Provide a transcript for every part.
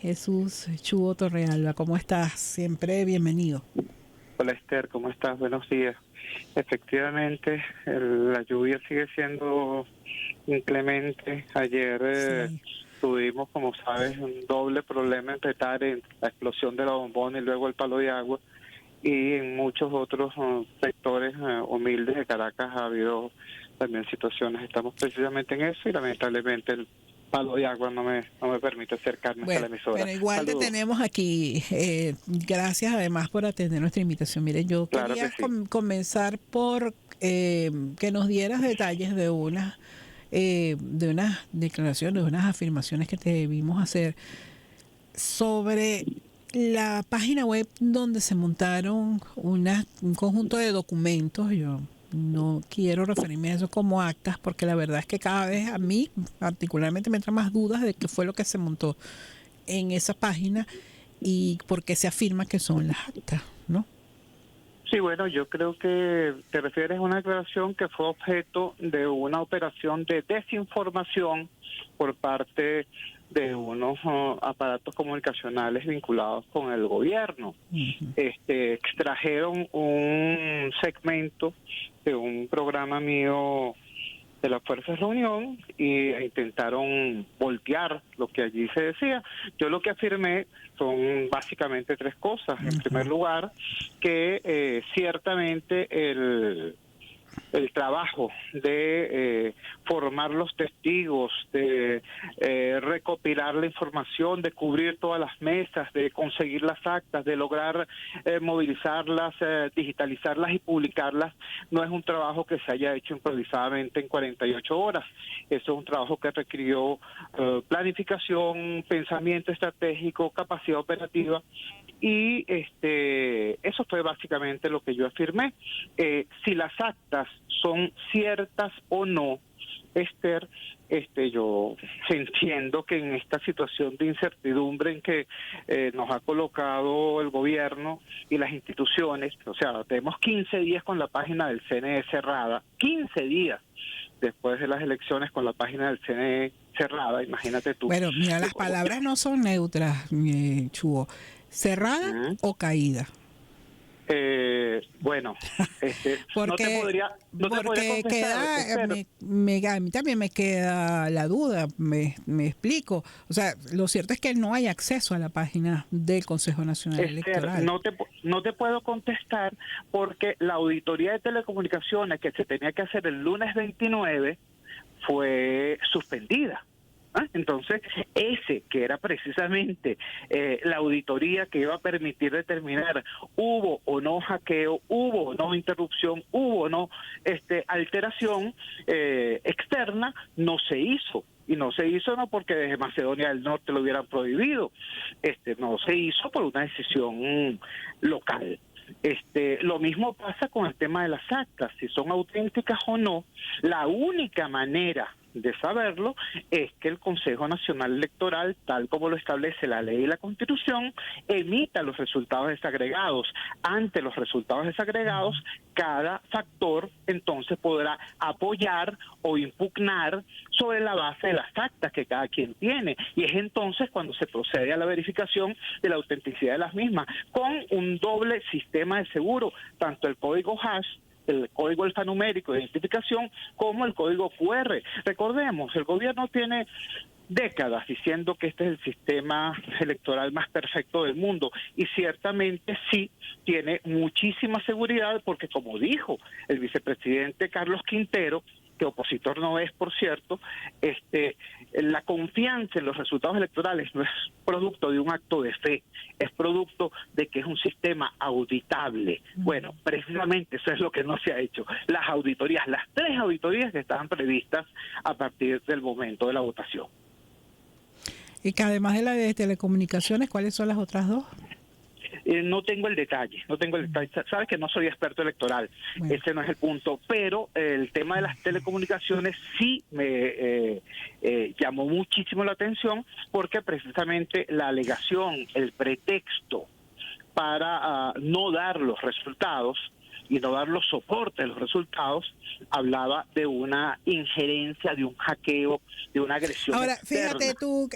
Jesús Chuo Torrealba. ¿Cómo estás? Siempre bienvenido. Hola Esther, ¿cómo estás? Buenos días. Efectivamente, la lluvia sigue siendo inclemente. Ayer Sí. tuvimos, como sabes, un doble problema en Petare, la explosión de la bombona y luego el palo de agua. Y en muchos otros sectores humildes de Caracas ha habido también situaciones. Estamos precisamente en eso y lamentablemente el palo de agua no me permite acercarme hasta la Bueno, emisora. pero igual te Saludos. tenemos aquí. Gracias además por atender nuestra invitación. Mire, yo Claro que quería sí. comenzar por que nos dieras detalles de unas declaraciones, de unas afirmaciones que te vimos hacer sobre la página web donde se montaron un conjunto de documentos. Yo no quiero referirme a eso como actas porque la verdad es que cada vez a mí particularmente me entra más dudas de qué fue lo que se montó en esa página y por qué se afirma que son las actas, ¿no? Sí, bueno, yo creo que te refieres a una declaración que fue objeto de una operación de desinformación por parte de unos aparatos comunicacionales vinculados con el gobierno. Ujú. Extrajeron un segmento de un programa mío de las Fuerzas de la Unión e intentaron voltear lo que allí se decía. Yo lo que afirmé son básicamente tres cosas. En primer Ujú. lugar, que ciertamente el trabajo de formar los testigos, de recopilar la información, de cubrir todas las mesas, de conseguir las actas, de lograr movilizarlas, digitalizarlas y publicarlas, no es un trabajo que se haya hecho improvisadamente en 48 horas. Eso es un trabajo que requirió planificación, pensamiento estratégico, capacidad operativa. Y eso fue básicamente lo que yo afirmé. Si las actas son ciertas o no, Esther, yo entiendo que en esta situación de incertidumbre en que nos ha colocado el gobierno y las instituciones, o sea, tenemos 15 días con la página del CNE cerrada, 15 días después de las elecciones con la página del CNE cerrada, imagínate tú. Bueno, mira, las palabras no son neutras, Chuo. ¿Cerrada Ujú. o caída? Bueno, Porque, no te podría porque contestar, queda, Esther. a mí también me queda la duda, me explico. O sea, lo cierto es que no hay acceso a la página del Consejo Nacional Esther, Electoral. no te puedo contestar porque la auditoría de telecomunicaciones que se tenía que hacer el lunes 29 fue suspendida. Entonces, ese que era precisamente la auditoría que iba a permitir determinar hubo o no hackeo, hubo o no interrupción, hubo o no alteración externa, no se hizo. Y no se hizo no porque desde Macedonia del Norte lo hubieran prohibido, no se hizo por una decisión local. Lo mismo pasa con el tema de las actas, si son auténticas o no. La única manera de saberlo es que el Consejo Nacional Electoral, tal como lo establece la ley y la Constitución, emita los resultados desagregados. Ante los resultados desagregados, cada factor entonces podrá apoyar o impugnar sobre la base de las actas que cada quien tiene. Y es entonces cuando se procede a la verificación de la autenticidad de las mismas, con un doble sistema de seguro, tanto el código hash, el código alfanumérico de identificación, como el código QR. Recordemos, el gobierno tiene décadas diciendo que este es el sistema electoral más perfecto del mundo y ciertamente sí tiene muchísima seguridad porque, como dijo el vicepresidente Carlos Quintero, que opositor no es, por cierto, la confianza en los resultados electorales no es producto de un acto de fe, es producto de que es un sistema auditable. Bueno, precisamente eso es lo que no se ha hecho. Las auditorías, las tres auditorías que estaban previstas a partir del momento de la votación. Y que además de la de telecomunicaciones, ¿cuáles son las otras dos? No tengo el detalle, Sabes que no soy experto electoral, Bueno, ese no es el punto, pero el tema de las telecomunicaciones sí me llamó muchísimo la atención porque precisamente la alegación, el pretexto para no dar los resultados y no dar los soportes de los resultados, hablaba de una injerencia, de un hackeo, de una agresión Ahora, externa. fíjate tú,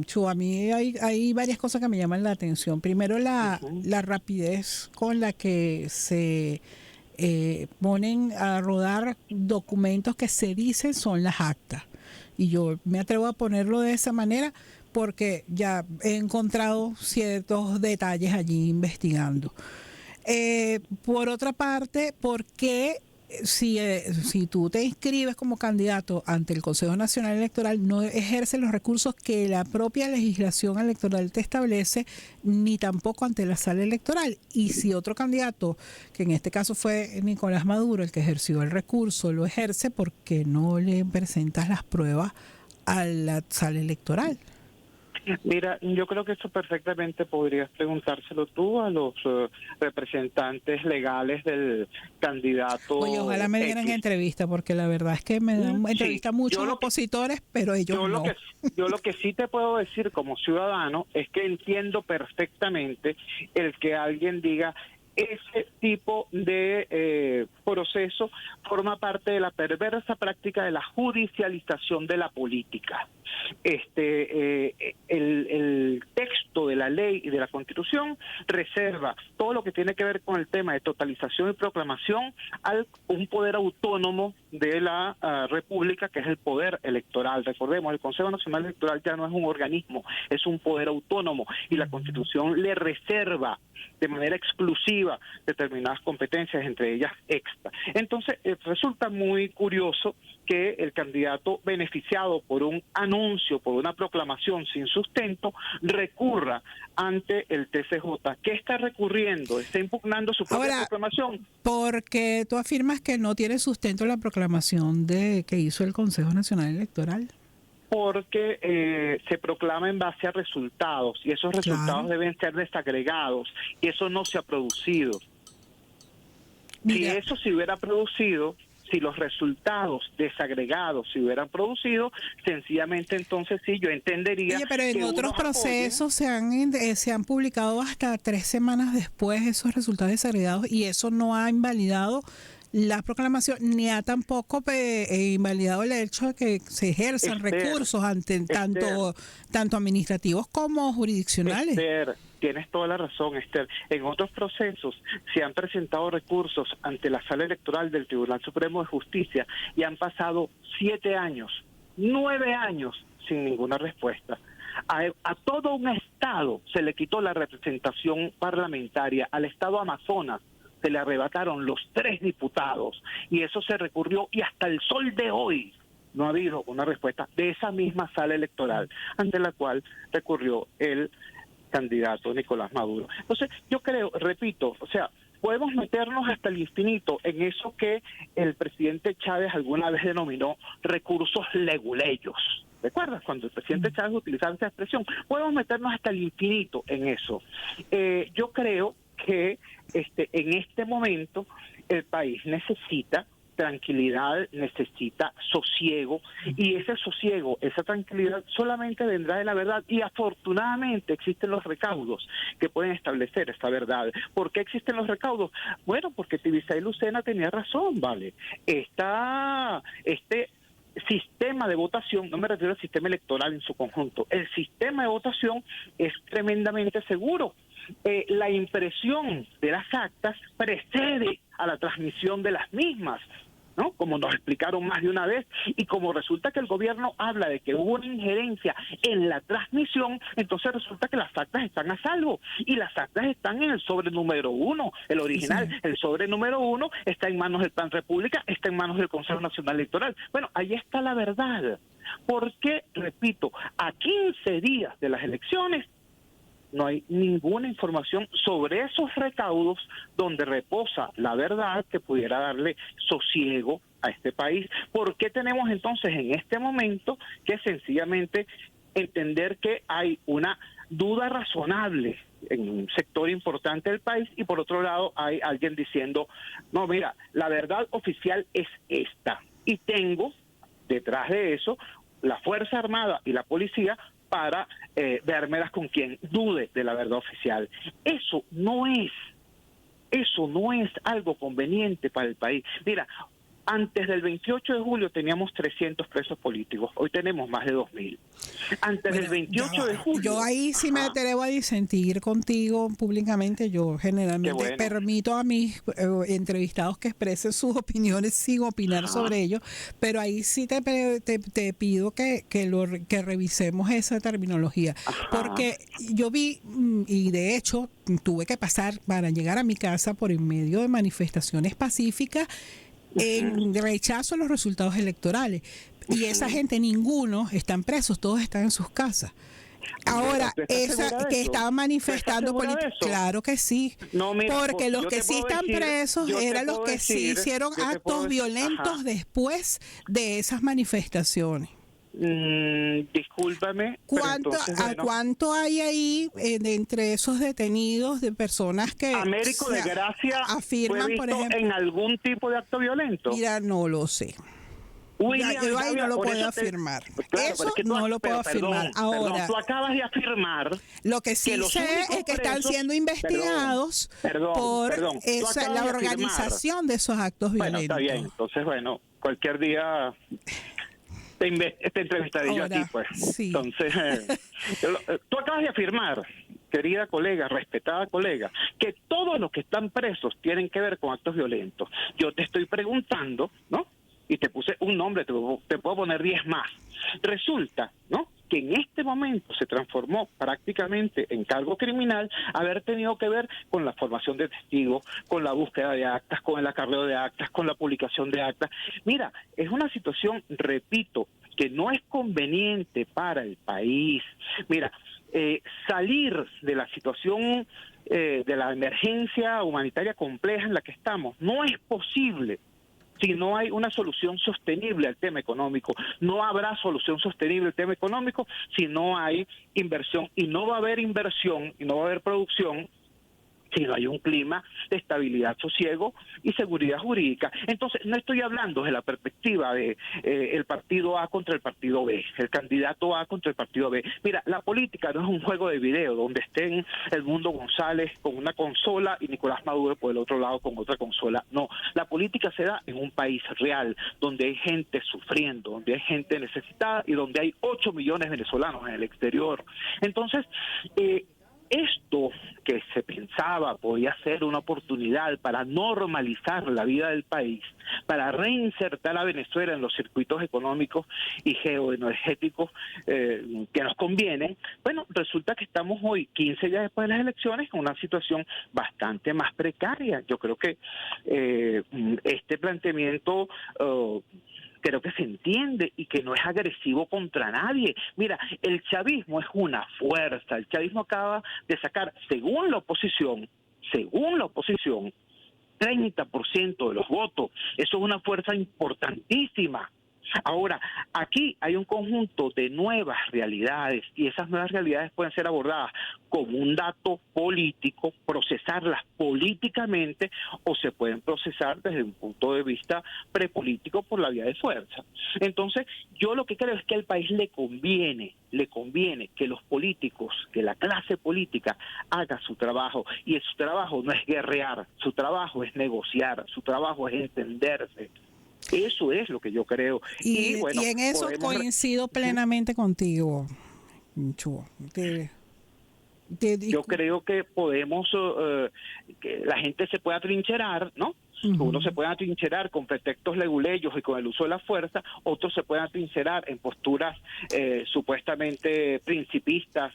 Chu, a mí hay varias cosas que me llaman la atención. Primero, la rapidez con la que se ponen a rodar documentos que se dicen son las actas. Y yo me atrevo a ponerlo de esa manera porque ya he encontrado ciertos detalles allí investigando. Por otra parte, ¿por qué si tú te inscribes como candidato ante el Consejo Nacional Electoral no ejerces los recursos que la propia legislación electoral te establece, ni tampoco ante la sala electoral? Y si otro candidato, que en este caso fue Nicolás Maduro, el que ejerció el recurso, lo ejerce, ¿por qué no le presentas las pruebas a la sala electoral? Mira, yo creo que eso perfectamente podrías preguntárselo tú a los representantes legales del candidato. Oye, ojalá me dieran entrevista, porque la verdad es que me dan entrevista a muchos opositores, pero ellos no. Yo lo que sí te puedo decir como ciudadano es que entiendo perfectamente el que alguien diga: ese tipo de proceso forma parte de la perversa práctica de la judicialización de la política. El texto de la ley y de la Constitución reserva todo lo que tiene que ver con el tema de totalización y proclamación a un poder autónomo de la República, que es el poder electoral. Recordemos, el Consejo Nacional Electoral ya no es un organismo, es un poder autónomo, y la Constitución le reserva de manera exclusiva determinadas competencias, entre ellas extra. Entonces, resulta muy curioso que el candidato beneficiado por un anuncio, por una proclamación sin sustento, recurra ante el TCJ. ¿Qué está recurriendo? ¿Está impugnando su propia proclamación? Porque tú afirmas que no tiene sustento la proclamación que hizo el Consejo Nacional Electoral. Porque se proclama en base a resultados, y esos resultados deben ser desagregados, y eso no se ha producido. Mira, si eso se hubiera producido, si los resultados desagregados se hubieran producido, sencillamente entonces sí, yo entendería. Oye, pero en otros procesos se han publicado hasta 3 semanas después esos resultados desagregados, y eso no ha invalidado la proclamación, ni ha tampoco invalidado el hecho de que se ejerzan recursos ante tanto administrativos como jurisdiccionales. Tienes toda la razón, Esther. En otros procesos se han presentado recursos ante la Sala Electoral del Tribunal Supremo de Justicia y han pasado 7 años, 9 años sin ninguna respuesta. A todo un estado se le quitó la representación parlamentaria. Al estado Amazonas se le arrebataron los 3 diputados, y eso se recurrió, y hasta el sol de hoy no ha habido una respuesta de esa misma sala electoral, ante la cual recurrió el candidato Nicolás Maduro. Entonces, yo creo, repito, o sea, podemos meternos hasta el infinito en eso que el presidente Chávez alguna vez denominó recursos leguleyos. ¿Recuerdas cuando el presidente Chávez utilizaba esa expresión? Podemos meternos hasta el infinito en eso. Yo creo que en este momento el país necesita tranquilidad, necesita sosiego, y ese sosiego, esa tranquilidad solamente vendrá de la verdad, y afortunadamente existen los recaudos que pueden establecer esta verdad. ¿Por qué existen los recaudos? Bueno, porque Tibisay Lucena tenía razón, ¿vale? Este sistema de votación, no me refiero al sistema electoral en su conjunto, el sistema de votación es tremendamente seguro. La impresión de las actas precede a la transmisión de las mismas, ¿no? Como nos explicaron más de una vez, y como resulta que el gobierno habla de que hubo una injerencia en la transmisión, entonces resulta que las actas están a salvo, y las actas están en el sobre número 1, el original. Sí. El sobre número 1 está en manos del Plan República, está en manos del Consejo Nacional Electoral. Bueno, ahí está la verdad. Porque, repito, a 15 días de las elecciones, no hay ninguna información sobre esos recaudos donde reposa la verdad que pudiera darle sosiego a este país. ¿Por qué tenemos entonces en este momento que sencillamente entender que hay una duda razonable en un sector importante del país, y por otro lado hay alguien diciendo, no, mira, la verdad oficial es esta, y tengo detrás de eso la Fuerza Armada y la Policía para vérmelas con quien dude de la verdad oficial? Eso no es Eso no es algo conveniente para el país. Mira, antes del 28 de julio teníamos 300 presos políticos, hoy tenemos más de 2.000. Antes del 28 de julio... Yo ahí sí me atrevo a disentir contigo públicamente. Yo generalmente permito a mis entrevistados que expresen sus opiniones sin opinar sobre ello, pero ahí sí te pido que revisemos esa terminología, porque yo vi, y de hecho tuve que pasar para llegar a mi casa por en medio de manifestaciones pacíficas en rechazo a los resultados electorales. Y esa gente, ninguno están presos, todos están en sus casas. Ahora, esa que estaban manifestando, claro que sí, no, mira, porque los que sí están presos eran los que sí hicieron actos violentos después de esas manifestaciones. Discúlpame. ¿Cuánto hay ahí entre esos detenidos de personas que Américo de Gracia afirman, fue por ejemplo, en algún tipo de acto violento? Mira, no lo sé. Yo ahí no lo puedo afirmar. Claro, eso no lo puedo afirmar. Ahora, tú acabas de afirmar. Lo que sí sé es que están siendo investigados por la organización de esos actos violentos. Está bien. Entonces, cualquier día te entrevistaré yo a ti, pues. Sí. Entonces, tú acabas de afirmar, querida colega, respetada colega, que todos los que están presos tienen que ver con actos violentos. Yo te estoy preguntando, ¿no? Y te puse un nombre, te puedo poner 10 más. Resulta, ¿no?, que en este momento se transformó prácticamente en cargo criminal haber tenido que ver con la formación de testigos, con la búsqueda de actas, con el acarreo de actas, con la publicación de actas. Mira, es una situación, repito, que no es conveniente para el país. Mira, salir de la situación de la emergencia humanitaria compleja en la que estamos no es posible si no hay una solución sostenible al tema económico. No habrá solución sostenible al tema económico si no hay inversión, y no va a haber inversión y no va a haber producción si no hay un clima de estabilidad, sosiego y seguridad jurídica. Entonces, no estoy hablando de la perspectiva de el partido A contra el partido B, el candidato A contra el partido B. Mira, la política no es un juego de video donde estén Edmundo González con una consola y Nicolás Maduro por el otro lado con otra consola. No, la política se da en un país real, donde hay gente sufriendo, donde hay gente necesitada y donde hay 8 millones de venezolanos en el exterior. Entonces, esto que se pensaba podía ser una oportunidad para normalizar la vida del país, para reinsertar a Venezuela en los circuitos económicos y geoenergéticos que nos convienen, resulta que estamos hoy, 15 días después de las elecciones, en una situación bastante más precaria. Yo creo que este planteamiento creo que se entiende y que no es agresivo contra nadie. Mira, el chavismo es una fuerza. El chavismo acaba de sacar, según la oposición, 30% de los votos. Eso es una fuerza importantísima. Ahora, aquí hay un conjunto de nuevas realidades y esas nuevas realidades pueden ser abordadas como un dato político, procesarlas políticamente, o se pueden procesar desde un punto de vista prepolítico por la vía de fuerza. Entonces, yo lo que creo es que al país le conviene que los políticos, que la clase política haga su trabajo, y su trabajo no es guerrear, su trabajo es negociar, su trabajo es entenderse. Eso es lo que yo creo. Y en eso coincido plenamente contigo, Chuo. Yo creo que podemos, que la gente se pueda trincherar, ¿no? Uno se puede atrincherar con pretextos leguleyos y con el uso de la fuerza, otros se pueden atrincherar en posturas supuestamente principistas,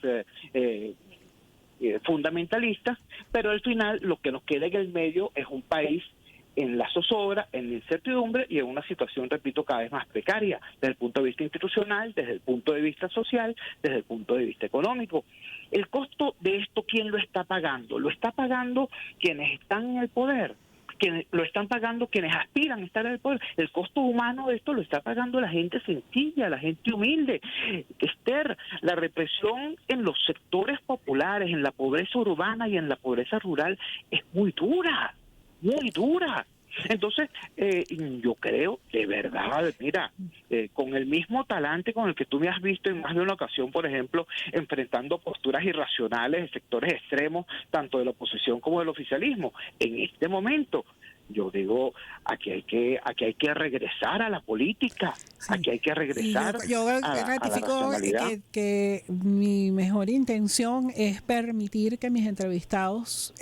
fundamentalistas, pero al final lo que nos queda en el medio es un país en la zozobra, en la incertidumbre y en una situación, repito, cada vez más precaria, desde el punto de vista institucional, desde el punto de vista social, desde el punto de vista económico. El costo de esto, ¿quién lo está pagando? Lo está pagando quienes están en el poder, lo están pagando quienes aspiran a estar en el poder. El costo humano de esto lo está pagando la gente sencilla, la gente humilde. Esther, la represión en los sectores populares, en la pobreza urbana y en la pobreza rural es muy dura, muy dura. Entonces, yo creo, de verdad, mira, con el mismo talante con el que tú me has visto en más de una ocasión, por ejemplo, enfrentando posturas irracionales de sectores extremos, tanto de la oposición como del oficialismo, en este momento yo digo, aquí hay que regresar a la política, Sí. aquí hay que Y regresar yo a la ratifico racionalidad. que mi mejor intención es permitir que mis entrevistados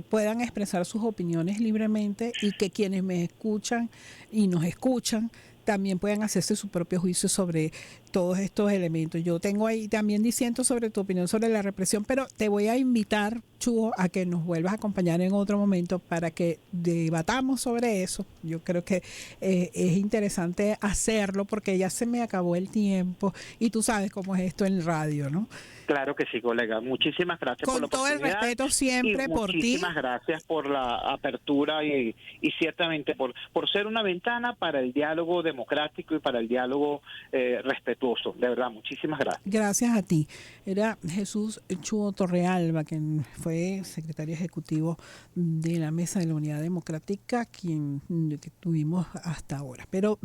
puedan expresar sus opiniones libremente y que quienes me escuchan y nos escuchan también puedan hacerse su propio juicio sobre todos estos elementos. Yo tengo ahí también diciendo sobre tu opinión sobre la represión, pero te voy a invitar, Chuo, a que nos vuelvas a acompañar en otro momento para que debatamos sobre eso. Yo creo que es interesante hacerlo porque ya se me acabó el tiempo y tú sabes cómo es esto en radio, ¿no? Claro que sí, colega. Muchísimas gracias por la Con todo el oportunidad respeto y siempre por ti. muchísimas gracias por la apertura y ciertamente por ser una ventana para el diálogo democrático y para el diálogo respetuoso. De verdad, muchísimas gracias. Gracias a ti. Era Jesús Chuo Torrealba, quien fue secretario ejecutivo de la Mesa de la Unidad Democrática, quien que tuvimos hasta ahora. Pero